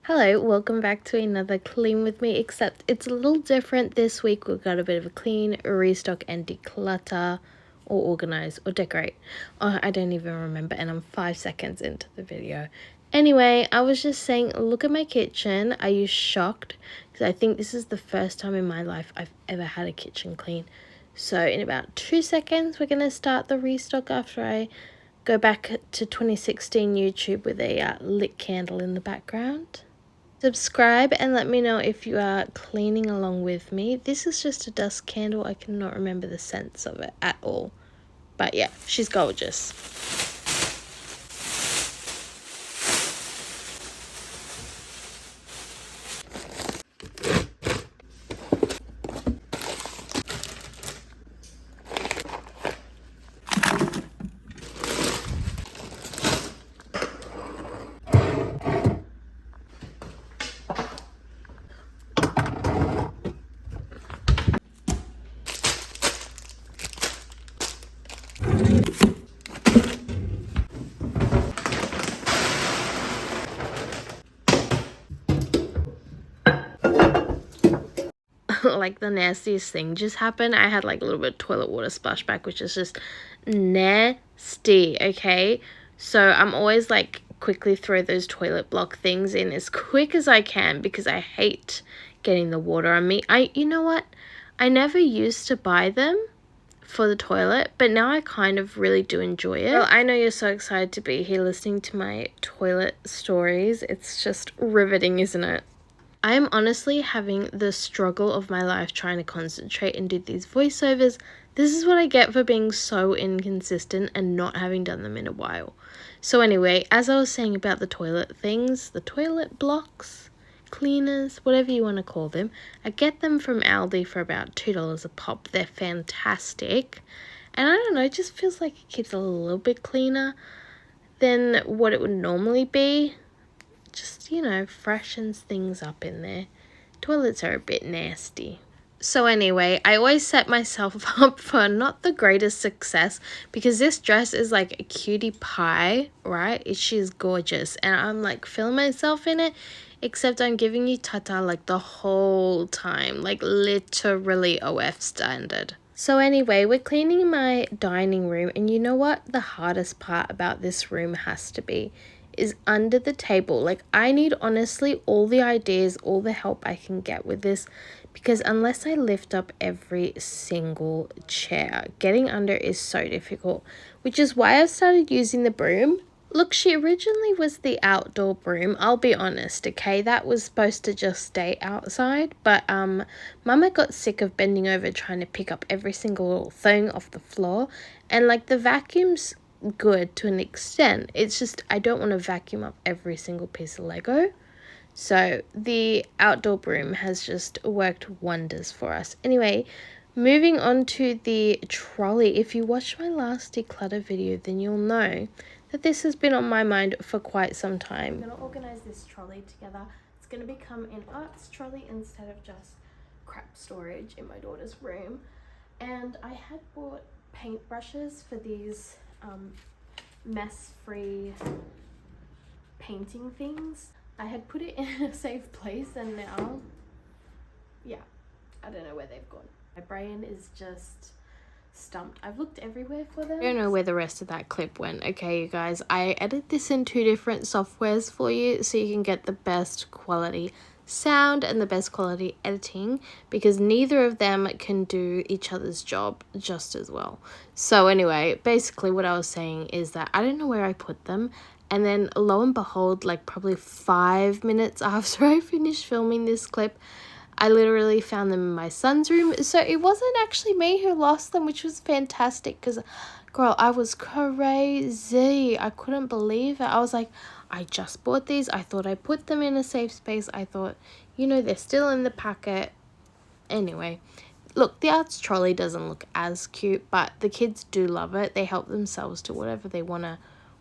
Hello, welcome back to another clean with me, except it's a little different this week. We've got a bit of a clean, restock and declutter, or organize, or decorate. Oh, I don't even remember, and I'm 5 seconds into the video. Anyway, I was just saying, look at my kitchen. Are you shocked? Because I think this is the first time in my life I've ever had a kitchen clean. So in about 2 seconds, we're going to start the restock after I go back to 2016 YouTube with a lit candle in the background. Subscribe and let me know if you are cleaning along with me. This is just a dust candle. I cannot remember the sense of it at all. But yeah, she's gorgeous. Like the nastiest thing just happened. I had like a little bit of toilet water splashback, which is just nasty. Okay, so I'm always like quickly throw those toilet block things in as quick as I can because I hate getting the water on me. You know what, I never used to buy them for the toilet, but now I kind of really do enjoy it. Well, I know you're so excited to be here listening to my toilet stories. It's just riveting, isn't it? I am honestly having the struggle of my life trying to concentrate and do these voiceovers. This is what I get for being so inconsistent and not having done them in a while. So anyway, as I was saying about the toilet things, the toilet blocks, cleaners, whatever you want to call them, I get them from Aldi for about $2 a pop. They're fantastic. And I don't know, it just feels like it keeps a little bit cleaner than what it would normally be. Just, you know, freshens things up in there. Toilets are a bit nasty. So anyway, I always set myself up for not the greatest success because this dress is like a cutie pie, right? She's gorgeous and I'm like feeling myself in it, except I'm giving you tata like the whole time, like literally OF standard. So anyway, we're cleaning my dining room, and you know what the hardest part about this room has to be is under the table. Like, I need honestly all the ideas, all the help I can get with this, because unless I lift up every single chair, getting under is so difficult, which is why I've started using the broom. Look, she originally was the outdoor broom, I'll be honest, okay? That was supposed to just stay outside, but Mama got sick of bending over trying to pick up every single thing off the floor, and like the vacuum's good to an extent. It's just I don't want to vacuum up every single piece of Lego. So the outdoor broom has just worked wonders for us. Anyway, moving on to the trolley. If you watched my last declutter video, then you'll know that this has been on my mind for quite some time. I'm going to organize this trolley together. It's going to become an arts trolley instead of just crap storage in my daughter's room. And I had bought paintbrushes for these mess-free painting things. I had put it in a safe place and now, yeah, I don't know where they've gone. My brain is just stumped. I've looked everywhere for them. I don't know where the rest of that clip went. Okay, you guys, I edit this in 2 different softwares for you so you can get the best quality sound and the best quality editing, because neither of them can do each other's job just as well. So anyway, basically what I was saying is that I don't know where I put them, and then lo and behold, like probably 5 minutes after I finished filming this clip, I literally found them in my son's room. So it wasn't actually me who lost them, which was fantastic because, girl, I was crazy. I couldn't believe it. I was like, I just bought these. I thought I put them in a safe space. I thought, you know, they're still in the packet. Anyway, look, the arts trolley doesn't look as cute, but the kids do love it. They help themselves to whatever they want to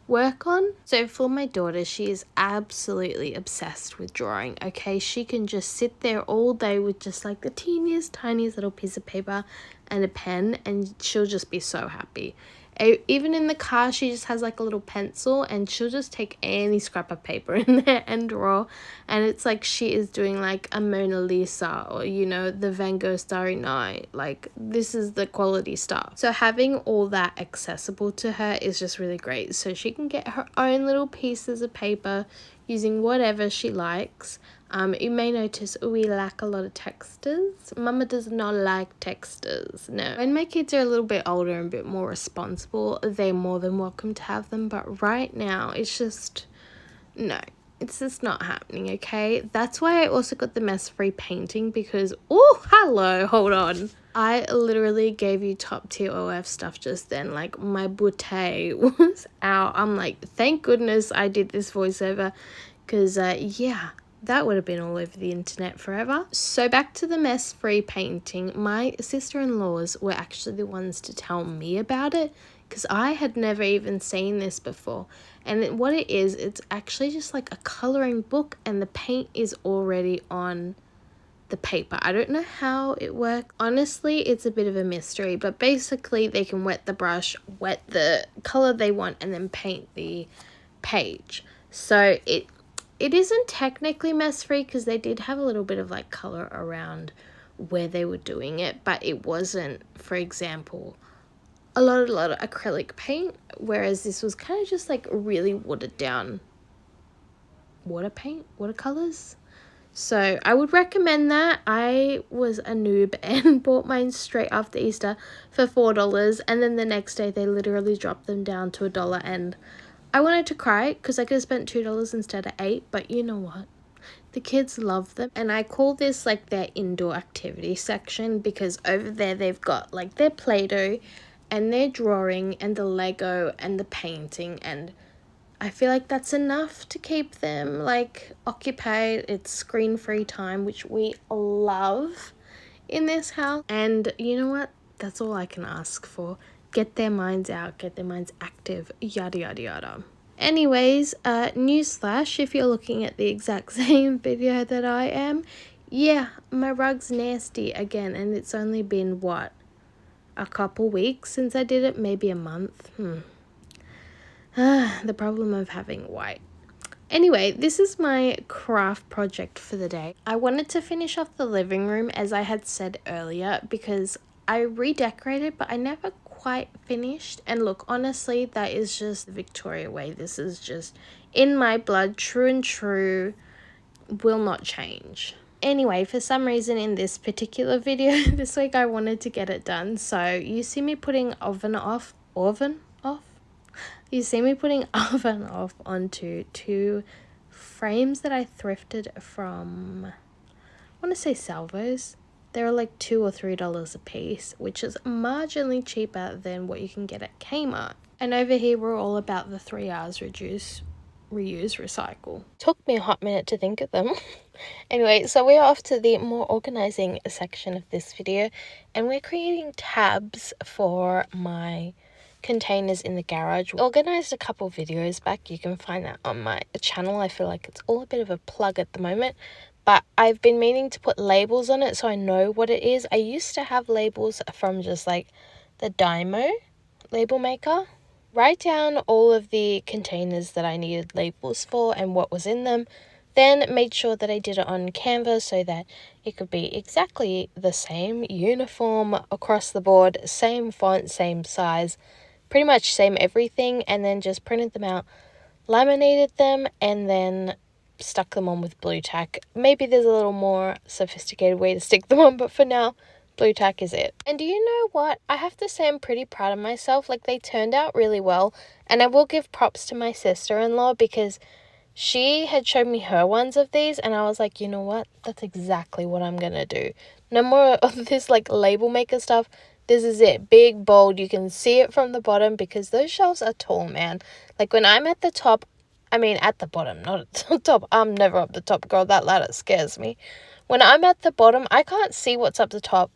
work on. So for my daughter, she is absolutely obsessed with drawing. Okay, she can just sit there all day with just like the tiniest little piece of paper and a pen, and she'll just be so happy. Even in the car, she just has like a little pencil and she'll just take any scrap of paper in there and draw. And it's like she is doing like a Mona Lisa or, you know, the Van Gogh Starry Night. Like, this is the quality stuff. So having all that accessible to her is just really great. So she can get her own little pieces of paper using whatever she likes. You may notice we lack a lot of textures. Mama does not like textures, no. When my kids are a little bit older and a bit more responsible, they're more than welcome to have them. But right now, it's just, no, it's just not happening, okay? That's why I also got the mess-free painting because, oh, hello, hold on. I literally gave you top tier OF stuff just then. Like, my bouquet was out. I'm like, thank goodness I did this voiceover because, yeah, that would have been all over the internet forever. So back to the mess-free painting. My sister-in-laws were actually the ones to tell me about it because I had never even seen this before. And what it is, it's actually just like a coloring book and the paint is already on the paper. I don't know how it works. Honestly, it's a bit of a mystery, but basically they can wet the brush, wet the color they want, and then paint the page. So it isn't technically mess-free because they did have a little bit of like color around where they were doing it, but it wasn't, for example, a lot of acrylic paint, whereas this was kind of just like really watered down watercolors. So I would recommend that. I was a noob and bought mine straight after Easter for $4, and then the next day they literally dropped them down to $1, and I wanted to cry because I could have spent $2 instead of $8, but you know what? The kids love them, and I call this like their indoor activity section because over there they've got like their Play-Doh and their drawing and the Lego and the painting, and I feel like that's enough to keep them like occupied. It's screen-free time, which we love in this house. And you know what? That's all I can ask for. Get their minds out, get their minds active, yada yada yada. Anyways, newsflash, if you're looking at the exact same video that I am, yeah, my rug's nasty again, and it's only been, what, a couple weeks since I did it? Maybe a month? The problem of having white. Anyway, this is my craft project for the day. I wanted to finish off the living room, as I had said earlier, because I redecorated, but I never quite finished. And look, honestly, that is just the Victoria way. This is just in my blood, true and true, will not change. Anyway, for some reason in this particular video this week, I wanted to get it done. So you see me putting oven off. You see me putting oven off onto 2 frames that I thrifted from, I want to say Salvos. They're like $2 or $3 a piece, which is marginally cheaper than what you can get at Kmart. And over here, we're all about the 3 R's: reduce, reuse, recycle. Took me a hot minute to think of them. Anyway, so we're off to the more organizing section of this video, and we're creating tabs for my containers in the garage. We organized a couple videos back. You can find that on my channel. I feel like it's all a bit of a plug at the moment, but I've been meaning to put labels on it so I know what it is. I used to have labels from just like the Dymo label maker. Write down all of the containers that I needed labels for and what was in them. Then made sure that I did it on Canva so that it could be exactly the same, uniform across the board, same font, same size, pretty much same everything, and then just printed them out, laminated them, and then stuck them on with blue tack. Maybe there's a little more sophisticated way to stick them on, but for now, blue tack is it. And do you know what? I have to say I'm pretty proud of myself. Like, they turned out really well, and I will give props to my sister-in-law because she had showed me her ones of these, and I was like, you know what? That's exactly what I'm gonna do. No more of this like label maker stuff. This is it. Big, bold. You can see it from the bottom because those shelves are tall, man. Like, when I'm at the top, I mean at the bottom, not at the top. I'm never up the top, girl. That ladder scares me. When I'm at the bottom, I can't see what's up the top.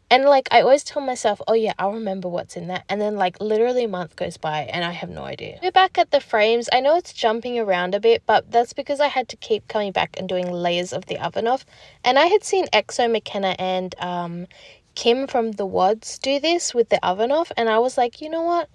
And, like, I always tell myself, oh, yeah, I'll remember what's in that. And then, like, literally a month goes by and I have no idea. We're back at the frames. I know it's jumping around a bit, but that's because I had to keep coming back and doing layers of the oven off. And I had seen Exo McKenna and Kim from the Wads do this with the oven off. And I was like, you know what?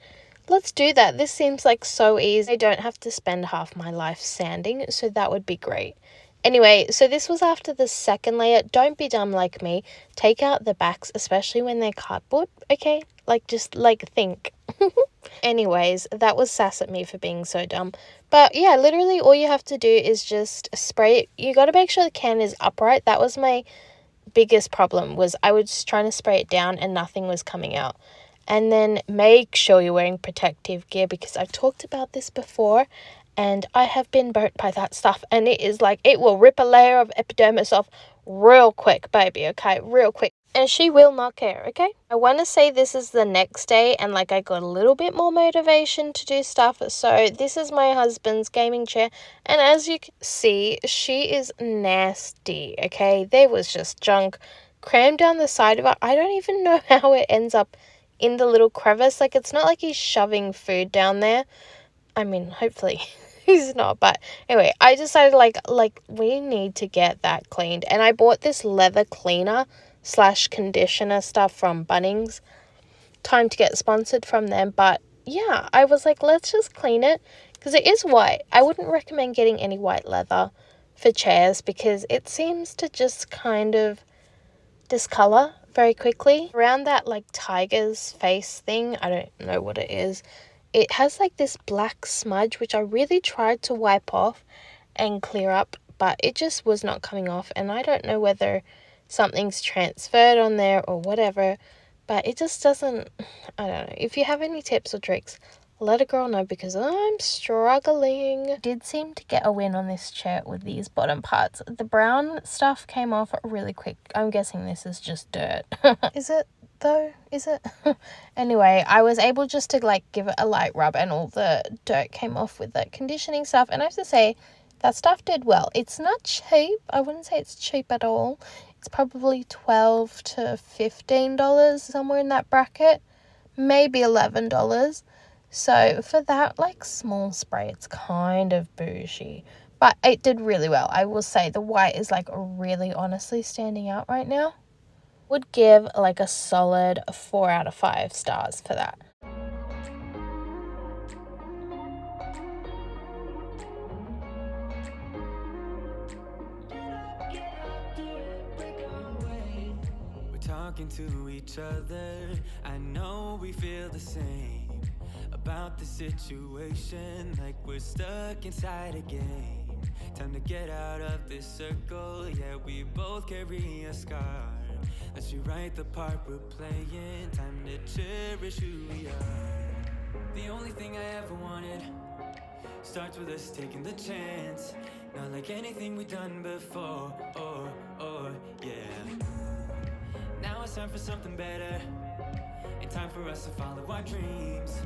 let's do that. This seems like so easy. I don't have to spend half my life sanding, so that would be great. Anyway, so this was after the second layer. Don't be dumb like me. Take out the backs, especially when they're cardboard, okay? Like, just, like, think. Anyways, that was sass at me for being so dumb. But, yeah, literally all you have to do is just spray it. You got to make sure the can is upright. That was my biggest problem, was I was just trying to spray it down and nothing was coming out. And then make sure you're wearing protective gear, because I've talked about this before and I have been burnt by that stuff, and it is like, it will rip a layer of epidermis off real quick, baby, okay? Real quick. And she will not care, okay? I want to say this is the next day, and like I got a little bit more motivation to do stuff. So this is my husband's gaming chair, and as you can see, she is nasty, okay? There was just junk crammed down the side of it. I don't even know how it ends up in the little crevice. Like, it's not like he's shoving food down there. I mean, hopefully he's not, but anyway, I decided like we need to get that cleaned, and I bought this leather cleaner / conditioner stuff from Bunnings. Time to get sponsored from them, but yeah, I was like, let's just clean it, because it is white. I wouldn't recommend getting any white leather for chairs, because it seems to just kind of discolor very quickly. Around that like tiger's face thing, I don't know what it is, it has like this black smudge, which I really tried to wipe off and clear up, but it just was not coming off. And I don't know whether something's transferred on there or whatever, but it just doesn't, I don't know. If you have any tips or tricks, let a girl know, because I'm struggling. Did seem to get a win on this chair with these bottom parts. The brown stuff came off really quick. I'm guessing this is just dirt. Is it though? Is it? Anyway, I was able just to like give it a light rub, and all the dirt came off with the conditioning stuff, and I have to say that stuff did well. It's not cheap. I wouldn't say it's cheap at all. It's probably $12 to $15, somewhere in that bracket, maybe $11. So for that like small spray, it's kind of bougie, but it did really well. I will say the white is like really honestly standing out right now. Would give like a solid 4 out of 5 stars for that. We're talking to each other. I know we feel the same about the situation, like we're stuck inside a game. Time to get out of this circle. Yeah, we both carry a scar. Let's rewrite the part we're playing. Time to cherish who we are. The only thing I ever wanted starts with us taking the chance. Not like anything we've done before. Yeah. Now it's time for something better, and time for us to follow our dreams.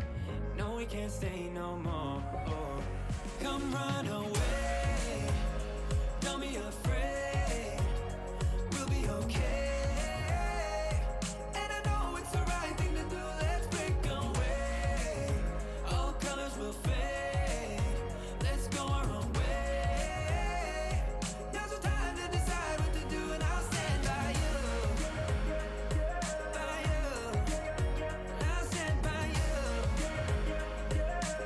No, we can't stay no more. Come run away. Don't be afraid. We'll be okay. And I know it's the right thing to do. Let's break away. All colors will fade. Let's go our own way. Now's the time to decide what to do, and I'll stand by you. By you. I'll stand by you.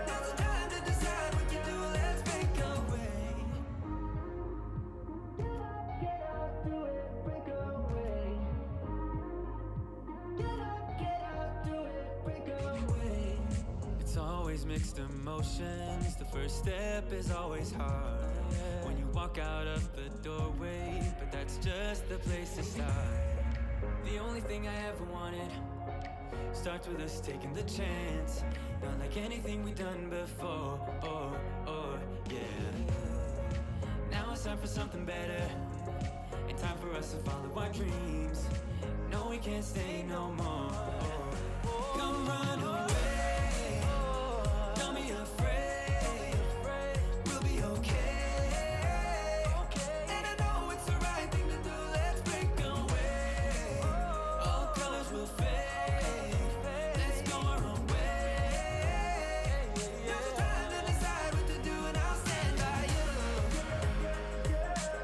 Now's the time to decide what to do. Let's break away. Get up, do it, break away. Get up, do it, break away. It's always mixed emotions. The first step is always hard when you walk out of the doorway, but that's just the place to start. The only thing I ever wanted starts with us taking the chance. Not like anything we've done before. Yeah. Now it's time for something better, and time for us to follow our dreams. No, we can't stay no more. Come run away. Don't be afraid. We'll be okay. And I know it's the right thing to do. Let's break away. All colors will fade. Let's go our own way. Now's the time to decide what to do, and I'll stand by you.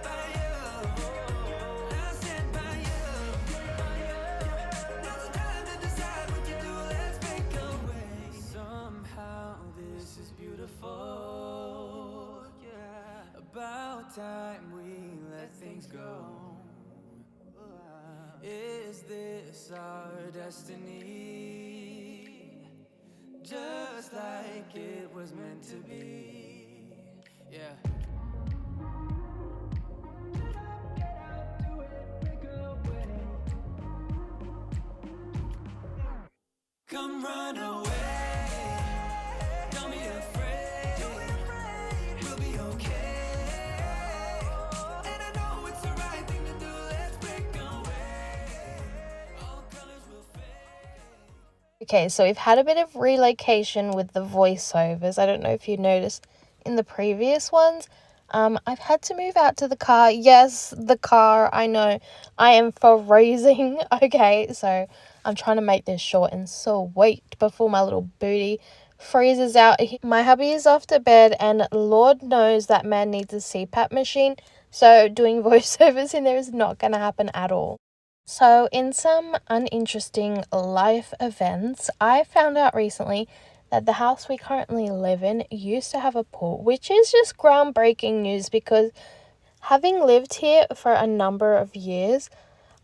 By you. I'll stand by you. Now's the time to decide what to do. Let's break away. things go. Is this our destiny? Just like it was meant to be. Yeah. Come run away. Don't be afraid. We'll be okay. And I know it's the right thing to do. Let's break away. All colors will fade. Okay, so we've had a bit of relocation with the voiceovers. I don't know if you noticed in the previous ones. I've had to move out to the car. Yes, the car, I know. I am freezing. Okay, so I'm trying to make this short and sweet before my little booty freezes out. My hubby is off to bed, and Lord knows that man needs a CPAP machine. So doing voiceovers in there is not going to happen at all. So, in some uninteresting life events, I found out recently that the house we currently live in used to have a pool, which is just groundbreaking news because having lived here for a number of years,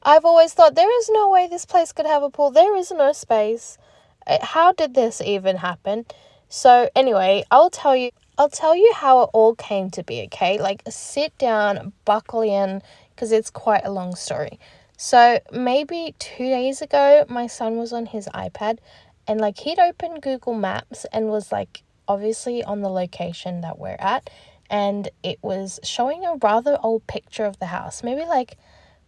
I've always thought there is no way this place could have a pool. There is no space. How did this even happen? So, anyway, I'll tell you how it all came to be, okay? Like, sit down, buckle in, because it's quite a long story. So maybe 2 days ago, my son was on his iPad and like he'd opened Google Maps and was like obviously on the location that we're at. And it was showing a rather old picture of the house, maybe like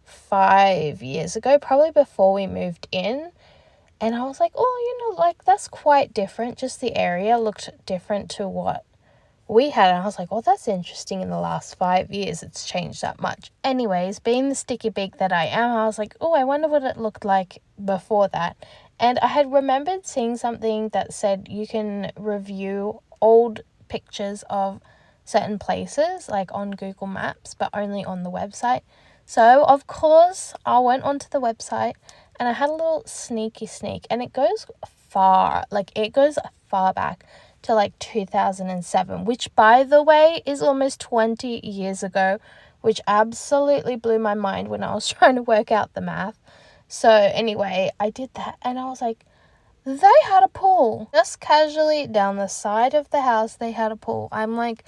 5 years ago, probably before we moved in. And I was like, oh, like that's quite different. Just the area looked different to what we had. And I was like, oh, that's interesting. In the last 5 years, it's changed that much. Anyways, being the sticky beak that I am, I was like, oh, I wonder what it looked like before that. And I had remembered seeing something that said you can review old pictures of certain places, like on Google Maps, but only on the website. So, of course, I went onto the website and I had a little sneak, and it goes far. Like, it goes far back to like 2007, which by the way is almost 20 years ago, which absolutely blew my mind when I was trying to work out the math. So anyway, I did that and I was like, they had a pool. Just casually down the side of the house, they had a pool. I'm like,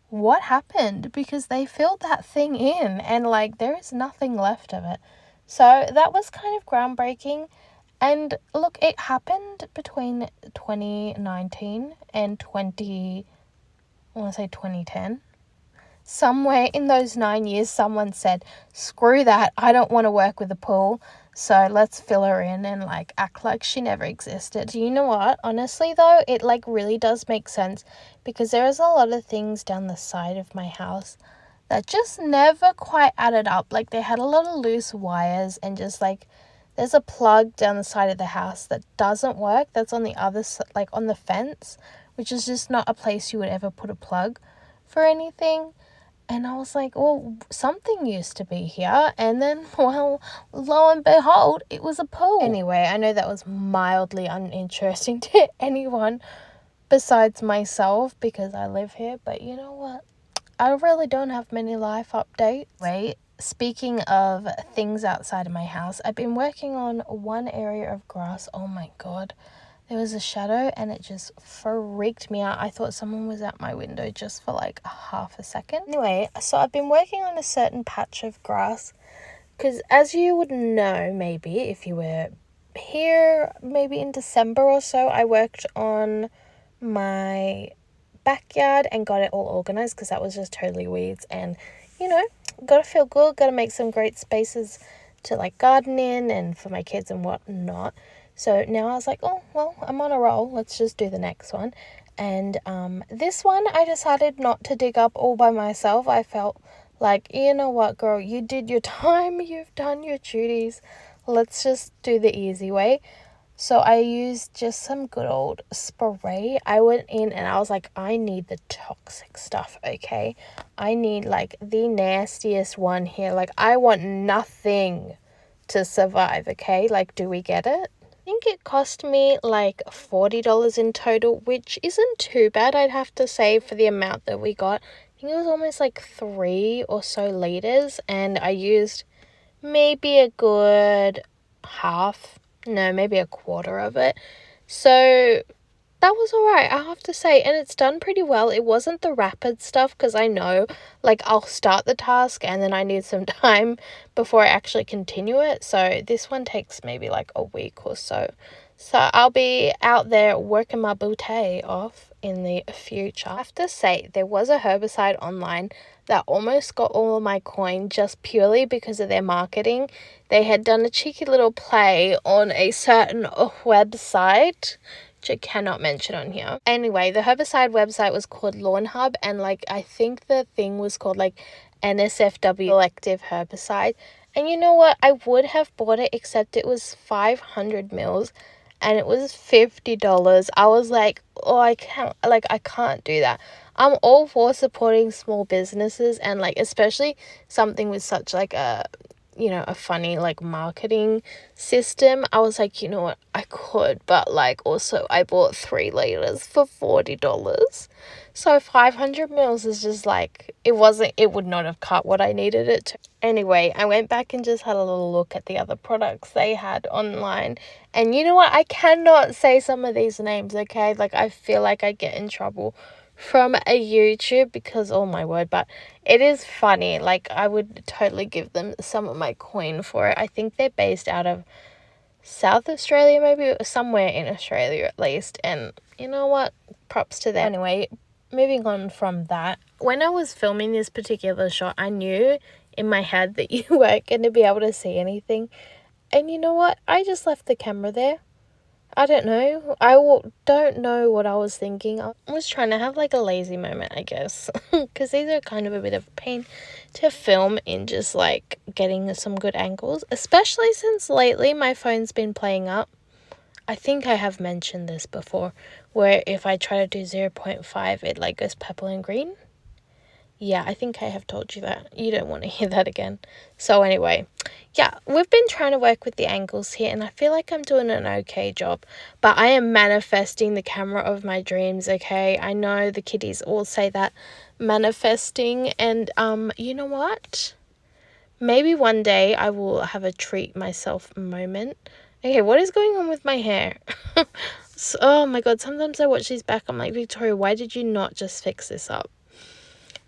what happened? Because they filled that thing in and like there is nothing left of it. So that was kind of groundbreaking. And look, it happened between 2019 and 2010. Somewhere in those 9 years, someone said, screw that, I don't want to work with a pool, so let's fill her in and like act like she never existed. Do you know what? Honestly though, it like really does make sense because there is a lot of things down the side of my house that just never quite added up. Like they had a lot of loose wires and just like there's a plug down the side of the house that doesn't work. That's on the other side, like on the fence, which is just not a place you would ever put a plug for anything. And I was like, well, something used to be here. And then, well, lo and behold, it was a pool. Anyway, I know that was mildly uninteresting to anyone besides myself because I live here. But you know what? I really don't have many life updates. Wait. Speaking of things outside of my house, I've been working on one area of grass. Oh my god. There was a shadow and it just freaked me out. I thought someone was at my window just for like a half a second. Anyway, so I've been working on a certain patch of grass because as you would know, maybe if you were here maybe in December or so, I worked on my backyard and got it all organized because that was just totally weeds and gotta feel good, gotta make some great spaces to like garden in and for my kids and whatnot. So now I was like, oh well, I'm on a roll, let's just do the next one. And this one I decided not to dig up all by myself. I felt like, you know what, girl, you did your time, you've done your duties, let's just do the easy way. So I used just some good old spray. I went in and I was like, I need the toxic stuff, okay? I need like the nastiest one here. Like I want nothing to survive, okay? Like, do we get it? I think it cost me like $40 in total, which isn't too bad, I'd have to say, for the amount that we got. I think it was almost like 3 or so liters, and I used maybe a good half, no, maybe a quarter of it. So that was alright, I have to say, and it's done pretty well. It wasn't the rapid stuff, because I know, like, I'll start the task and then I need some time before I actually continue it. So this one takes maybe like a week or so. So I'll be out there working my booty off in the future. I have to say, there was a herbicide online that almost got all of my coin just purely because of their marketing. They had done a cheeky little play on a certain website, which I cannot mention on here. Anyway, the herbicide website was called Lawn Hub, and like I think the thing was called like NSFW selective herbicide. And you know what? I would have bought it, except it was 500 mils and it was $50. I was like, oh, I can't do that. I'm all for supporting small businesses, and like especially something with such like a funny like marketing system. I was like, you know what, I could, but like also I bought 3 liters for $40. So 500 mils is just like, it would not have cut what I needed it to. Anyway, I went back and just had a little look at the other products they had online. And you know what? I cannot say some of these names, okay? Like, I feel like I get in trouble from a YouTube because, oh my word, but it is funny. Like, I would totally give them some of my coin for it. I think they're based out of South Australia, maybe somewhere in Australia at least. And you know what? Props to them. Anyway, moving on from that, when I was filming this particular shot, I knew in my head that you weren't going to be able to see anything. And you know what? I just left the camera there. I don't know. Don't know what I was thinking. I was trying to have like a lazy moment, I guess. Because these are kind of a bit of a pain to film in, just like getting some good angles. Especially since lately my phone's been playing up. I think I have mentioned this before, where if I try to do 0.5, it like goes purple and green. Yeah, I think I have told you that. You don't want to hear that again. So anyway, yeah, we've been trying to work with the angles here, and I feel like I'm doing an okay job. But I am manifesting the camera of my dreams, okay? I know the kiddies all say that, manifesting, and you know what? Maybe one day I will have a treat myself moment. Okay, what is going on with my hair? So, oh my god, sometimes I watch these back, I'm like, Victoria, why did you not just fix this up?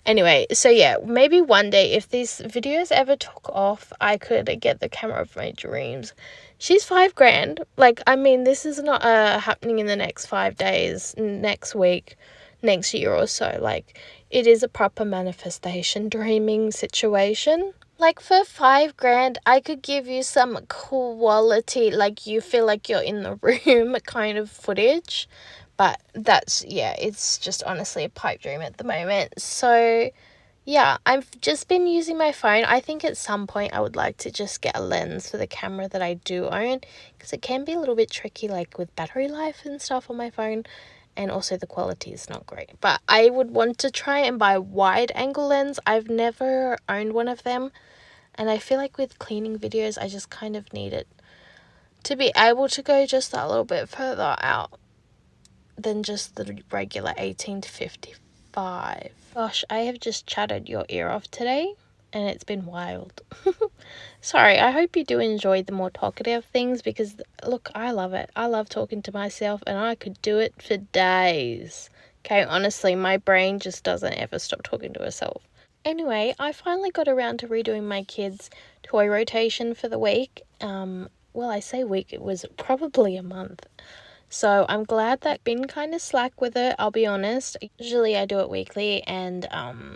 Anyway, so yeah, maybe one day if these videos ever took off, I could get the camera of my dreams. She's $5,000. Like, I mean, this is not happening in the next 5 days, next week, next year or so. Like, it is a proper manifestation dreaming situation. Like, for $5,000, I could give you some quality, like you feel like you're in the room kind of footage. But that's, yeah, it's just honestly a pipe dream at the moment. So, yeah, I've just been using my phone. I think at some point I would like to just get a lens for the camera that I do own, because it can be a little bit tricky, like with battery life and stuff on my phone. And also the quality is not great. But I would want to try and buy a wide angle lens. I've never owned one of them. And I feel like with cleaning videos, I just kind of need it to be able to go just that little bit further out than just the regular 18 to 55. Gosh, I have just chatted your ear off today, and it's been wild. Sorry, I hope you do enjoy the more talkative things, because look, I love it. I love talking to myself, and I could do it for days. Okay, honestly, my brain just doesn't ever stop talking to herself. Anyway, I finally got around to redoing my kids' toy rotation for the week. Well, I say week, it was probably a month. So I'm glad that I've been kind of slack with it, I'll be honest. Usually I do it weekly, and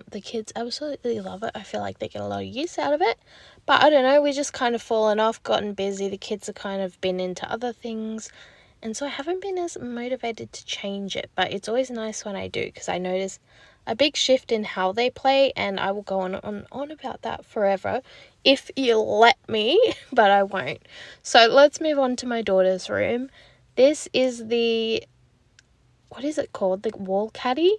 the kids absolutely love it. I feel like they get a lot of use out of it. But I don't know, we just kind of fallen off, gotten busy. The kids have kind of been into other things. And so I haven't been as motivated to change it. But it's always nice when I do, because I notice a big shift in how they play. And I will go on about that forever if you let me, but I won't. So let's move on to my daughter's room. This is the, what is it called? The wall caddy.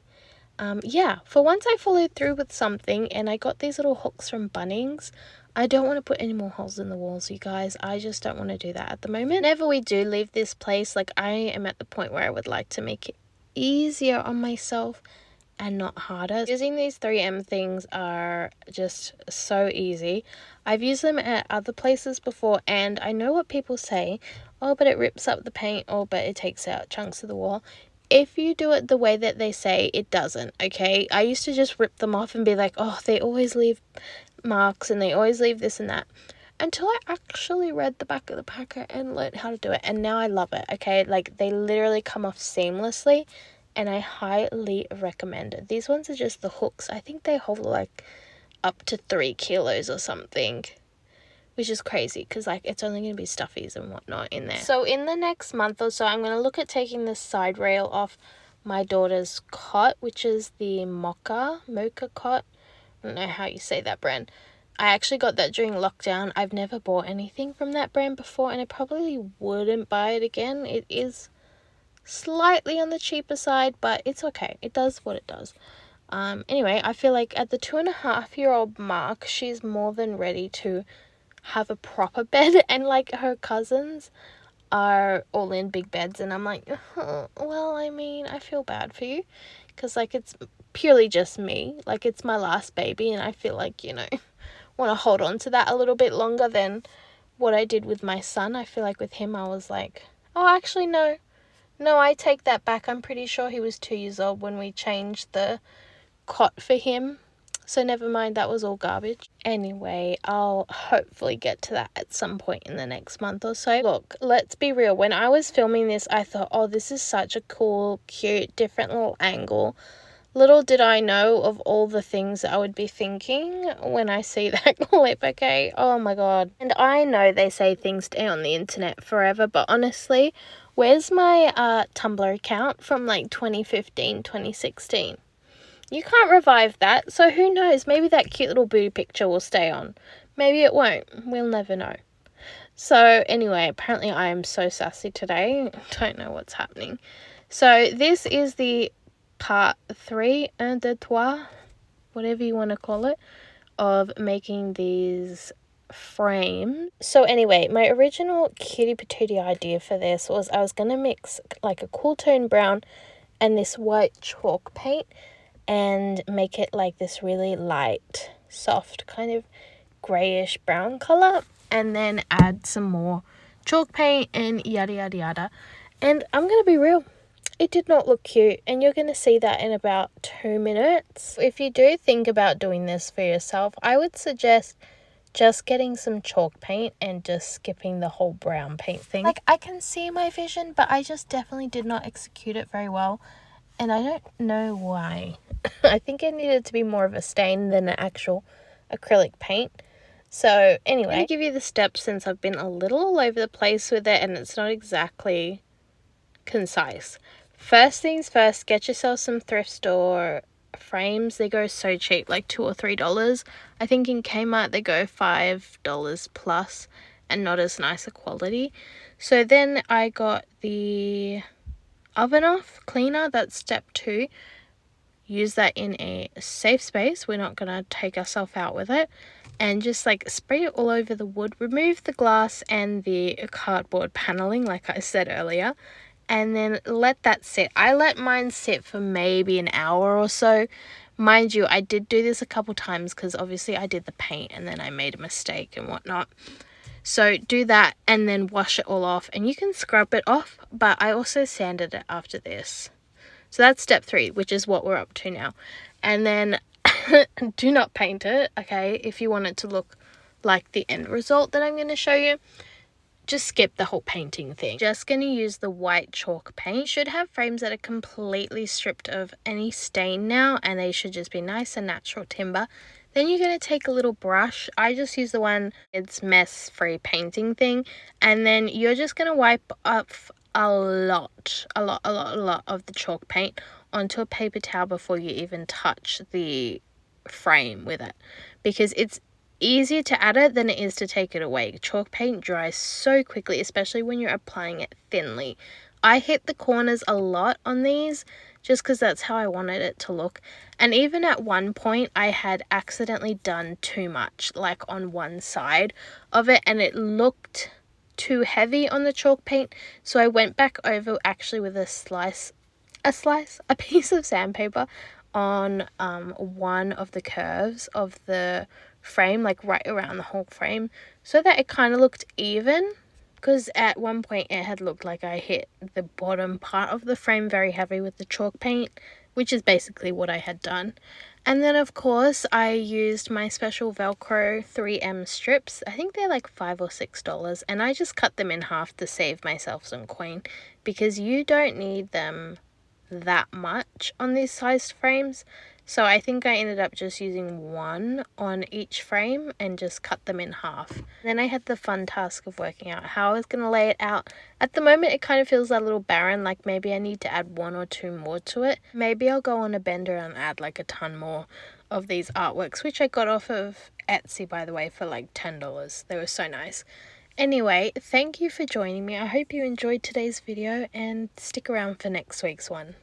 Yeah, for once I followed through with something, and I got these little hooks from Bunnings. I don't want to put any more holes in the walls, you guys. I just don't want to do that at the moment. Whenever we do leave this place, like, I am at the point where I would like to make it easier on myself and not harder. Using these 3M things are just so easy. I've used them at other places before, and I know what people say, oh, but it rips up the paint, or but it takes out chunks of the wall. If you do it the way that they say, it doesn't, okay? I used to just rip them off and be like, oh, they always leave marks and they always leave this and that, until I actually read the back of the packet and learned how to do it, and now I love it, okay? Like, they literally come off seamlessly, and I highly recommend it. These ones are just the hooks. I think they hold like up to 3 kilos or something, which is crazy because like it's only going to be stuffies and whatnot in there. So in the next month or so, I'm going to look at taking the side rail off my daughter's cot, which is the mocha cot. I don't know how you say that brand. I actually got that during lockdown. I've never bought anything from that brand before, and I probably wouldn't buy it again. It is slightly on the cheaper side, but it's okay. It does what it does. Anyway, I feel like at the 2.5-year-old mark, she's more than ready to have a proper bed, and like her cousins are all in big beds, and I'm like, well, I mean, I feel bad for you because like it's purely just me. Like, it's my last baby, and I feel like, you know, want to hold on to that a little bit longer than what I did with my son. I feel like with him, I was like, oh, actually, no, I take that back. I'm pretty sure he was 2 years old when we changed the cot for him. So never mind, that was all garbage. Anyway, I'll hopefully get to that at some point in the next month or so. Look, let's be real. When I was filming this, I thought, oh, this is such a cool, cute, different little angle. Little did I know of all the things that I would be thinking when I see that clip, okay? Oh my god. And I know they say things stay on the internet forever, but honestly, where's my Tumblr account from like 2015, 2016? You can't revive that, so who knows? Maybe that cute little booty picture will stay on. Maybe it won't. We'll never know. So anyway, apparently I am so sassy today. Don't know what's happening. So this is the part 3, un, deux, trois, whatever you want to call it, of making these frames. So anyway, my original cutie patootie idea for this was I was going to mix like a cool tone brown and this white chalk paint and make it like this really light, soft, kind of grayish brown color, and then add some more chalk paint and yada yada yada. And I'm going to be real, it did not look cute, and you're going to see that in about 2 minutes. If you do think about doing this for yourself, I would suggest just getting some chalk paint and just skipping the whole brown paint thing. Like, I can see my vision, but I just definitely did not execute it very well, and I don't know why. I think it needed to be more of a stain than an actual acrylic paint. So anyway, I'm going to give you the steps since I've been a little all over the place with it and it's not exactly concise. First things first, get yourself some thrift store frames. They go so cheap, like $2 or $3. I think in Kmart they go $5 plus and not as nice a quality. So then I got the oven off cleaner. That's step 2. Use that in a safe space. We're not going to take ourselves out with it. And just like spray it all over the wood. Remove the glass and the cardboard paneling like I said earlier. And then let that sit. I let mine sit for maybe an hour or so. Mind you, I did do this a couple times because obviously I did the paint and then I made a mistake and whatnot. So do that and then wash it all off. And you can scrub it off, but I also sanded it after this. So that's step 3, which is what we're up to now. And then do not paint it, okay? If you want it to look like the end result that I'm going to show you, just skip the whole painting thing. Just going to use the white chalk paint. You should have frames that are completely stripped of any stain now, and they should just be nice and natural timber. Then you're going to take a little brush. I just use the one, it's mess-free painting thing. And then you're just going to wipe up a lot of the chalk paint onto a paper towel before you even touch the frame with it, because it's easier to add it than it is to take it away. Chalk paint dries so quickly, especially when you're applying it thinly. I hit the corners a lot on these just because that's how I wanted it to look, and even at one point I had accidentally done too much, like on one side of it, and it looked too heavy on the chalk paint, so I went back over actually with a piece of sandpaper on one of the curves of the frame, like right around the whole frame, so that it kind of looked even, because at one point it had looked like I hit the bottom part of the frame very heavy with the chalk paint, which is basically what I had done. And then of course I used my special Velcro 3M strips. I think they're like $5 or $6, and I just cut them in half to save myself some coin, because you don't need them that much on these sized frames. So I think I ended up just using one on each frame and just cut them in half. Then I had the fun task of working out how I was going to lay it out. At the moment it kind of feels a little barren, like maybe I need to add one or two more to it. Maybe I'll go on a bender and add like a ton more of these artworks, which I got off of Etsy, by the way, for like $10. They were so nice. Anyway, thank you for joining me. I hope you enjoyed today's video, and stick around for next week's one.